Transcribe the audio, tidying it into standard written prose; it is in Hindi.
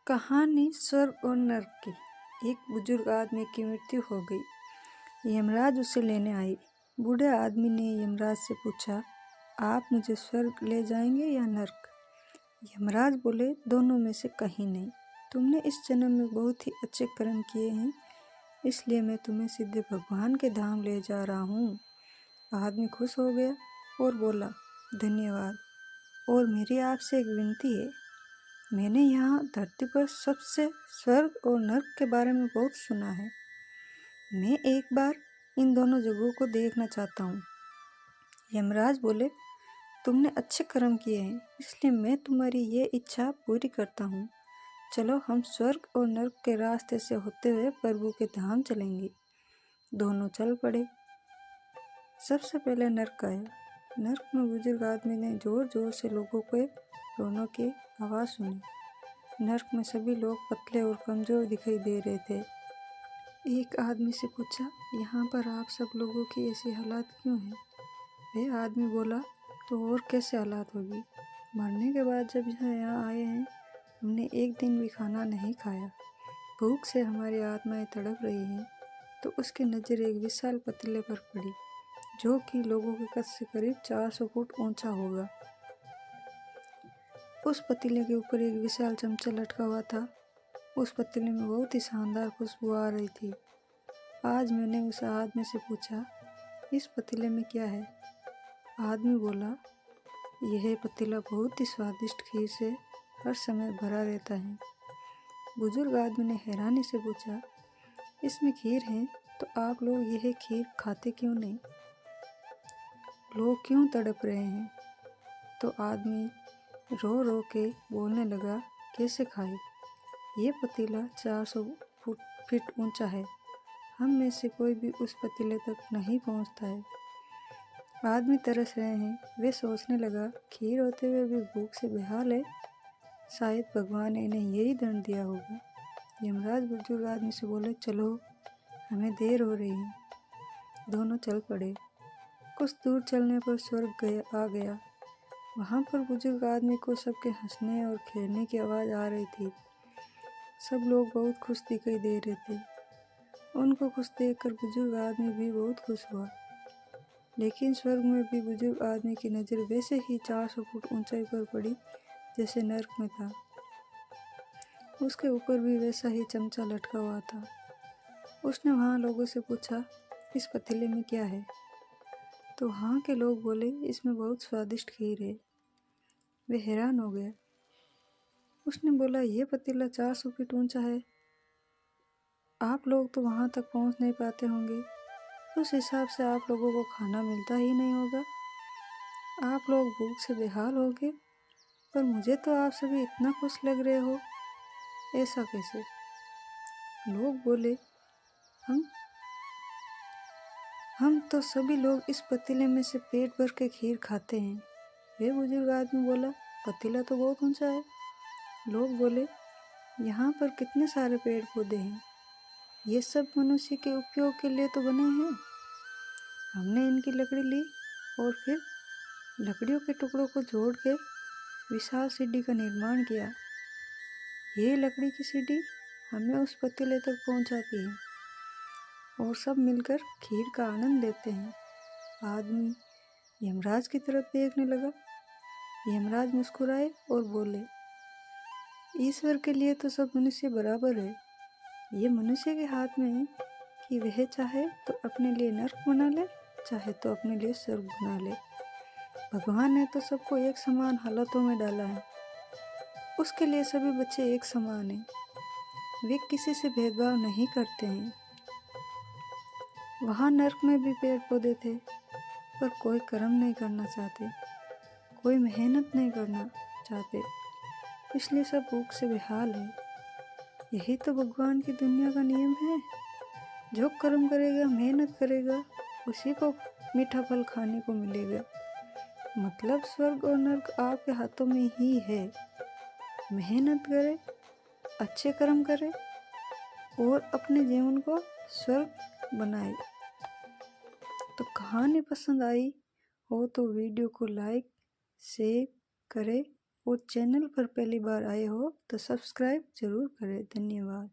कहानी स्वर्ग और नर्क की। एक बुजुर्ग आदमी की मृत्यु हो गई। यमराज उसे लेने आई। बूढ़े आदमी ने यमराज से पूछा, आप मुझे स्वर्ग ले जाएंगे या नर्क? यमराज बोले, दोनों में से कहीं नहीं। तुमने इस जन्म में बहुत ही अच्छे कर्म किए हैं, इसलिए मैं तुम्हें सीधे भगवान के धाम ले जा रहा हूँ। आदमी खुश हो गया और बोला, धन्यवाद। और मेरी आपसे एक विनती है, मैंने यहाँ धरती पर सबसे स्वर्ग और नर्क के बारे में बहुत सुना है। मैं एक बार इन दोनों जगहों को देखना चाहता हूँ। यमराज बोले, तुमने अच्छे कर्म किए हैं, इसलिए मैं तुम्हारी ये इच्छा पूरी करता हूँ। चलो हम स्वर्ग और नर्क के रास्ते से होते हुए प्रभु के धाम चलेंगे। दोनों चल पड़े। सबसे पहले नर्क आया। नर्क में बुजुर्ग आदमी ने जोर जोर से लोगों के रोने की आवाज़ सुनी। नर्क में सभी लोग पतले और कमज़ोर दिखाई दे रहे थे। एक आदमी से पूछा, यहाँ पर आप सब लोगों की ऐसी हालत क्यों है? वह आदमी बोला, तो और कैसे हालत होगी? मरने के बाद जब यहाँ आए हैं, हमने एक दिन भी खाना नहीं खाया। भूख से हमारी आत्माएं तड़प रही हैं। तो उसकी नज़र एक विशाल पतीले पर पड़ी, जो कि लोगों के कद से करीब 400 फुट ऊंचा होगा। उस पतीले के ऊपर एक विशाल चमचा लटका हुआ था। उस पतीले में बहुत ही शानदार खुशबू आ रही थी। आज मैंने उस आदमी से पूछा, इस पतीले में क्या है? आदमी बोला, यह पतीला बहुत ही स्वादिष्ट खीर से हर समय भरा रहता है। बुजुर्ग आदमी ने हैरानी से पूछा, इसमें खीर है तो आप लोग यह खीर खाते क्यों नहीं? लोग क्यों तड़प रहे हैं? तो आदमी रो रो के बोलने लगा, कैसे खाए? ये पतीला 400 फीट ऊंचा है। हम में से कोई भी उस पतीले तक नहीं पहुंचता है। आदमी तरस रहे हैं। वे सोचने लगा, खीर होते हुए भी भूख से बेहाल है। शायद भगवान ने इन्हें यही दंड दिया होगा। यमराज बुजुर्ग आदमी से बोले, चलो हमें देर हो रही है। दोनों चल पड़े। कुछ दूर चलने पर स्वर्ग आ गया। वहाँ पर बुजुर्ग आदमी को सबके हंसने और खेलने की आवाज़ आ रही थी। सब लोग बहुत खुश दिखाई दे रहे थे। उनको खुश देखकर बुजुर्ग आदमी भी बहुत खुश हुआ। लेकिन स्वर्ग में भी बुजुर्ग आदमी की नज़र वैसे ही 400 फुट ऊंचाई पर पड़ी जैसे नर्क में था। उसके ऊपर भी वैसा ही चमचा लटका हुआ था। उसने वहाँ लोगों से पूछा, इस पतीले में क्या है? तो वहाँ के लोग बोले, इसमें बहुत स्वादिष्ट खीर है। वे हैरान हो गए। उसने बोला, यह पतीला 400 फीट ऊंचा है। आप लोग तो वहाँ तक पहुँच नहीं पाते होंगे। उस हिसाब से आप लोगों को खाना मिलता ही नहीं होगा। आप लोग भूख से बेहाल हो गए। पर मुझे तो आप सभी इतना खुश लग रहे हो, ऐसा कैसे? लोग बोले, हम तो सभी लोग इस पतीले में से पेट भर के खीर खाते हैं। वे बुजुर्ग आदमी बोला, पतीला तो बहुत ऊंचा है। लोग बोले, यहाँ पर कितने सारे पेड़ पौधे हैं। ये सब मनुष्य के उपयोग के लिए तो बने हैं। हमने इनकी लकड़ी ली और फिर लकड़ियों के टुकड़ों को जोड़कर विशाल सीढ़ी का निर्माण किया। ये लकड़ी की सीढ़ी हमें उस पतीले तक पहुँचाती है और सब मिलकर खीर का आनंद लेते हैं। आदमी यमराज की तरफ देखने लगा। यमराज मुस्कुराए और बोले, ईश्वर के लिए तो सब मनुष्य बराबर है। ये मनुष्य के हाथ में है कि वह चाहे तो अपने लिए नर्क बना ले, चाहे तो अपने लिए स्वर्ग बना ले। भगवान ने तो सबको एक समान हालतों में डाला है। उसके लिए सभी बच्चे एक समान हैं। वे किसी से भेदभाव नहीं करते हैं। वहाँ नर्क में भी पेड़ पौधे थे, पर कोई कर्म नहीं करना चाहते, कोई मेहनत नहीं करना चाहते, इसलिए सब भूख से बेहाल है। यही तो भगवान की दुनिया का नियम है। जो कर्म करेगा, मेहनत करेगा, उसी को मीठा फल खाने को मिलेगा। मतलब स्वर्ग और नर्क आपके हाथों में ही है। मेहनत करे, अच्छे कर्म करे और अपने जीवन को स्वर्ग बनाए। तो कहानी पसंद आई हो तो वीडियो को लाइक, शेयर करें और चैनल पर पहली बार आए हो तो सब्सक्राइब ज़रूर करें। धन्यवाद।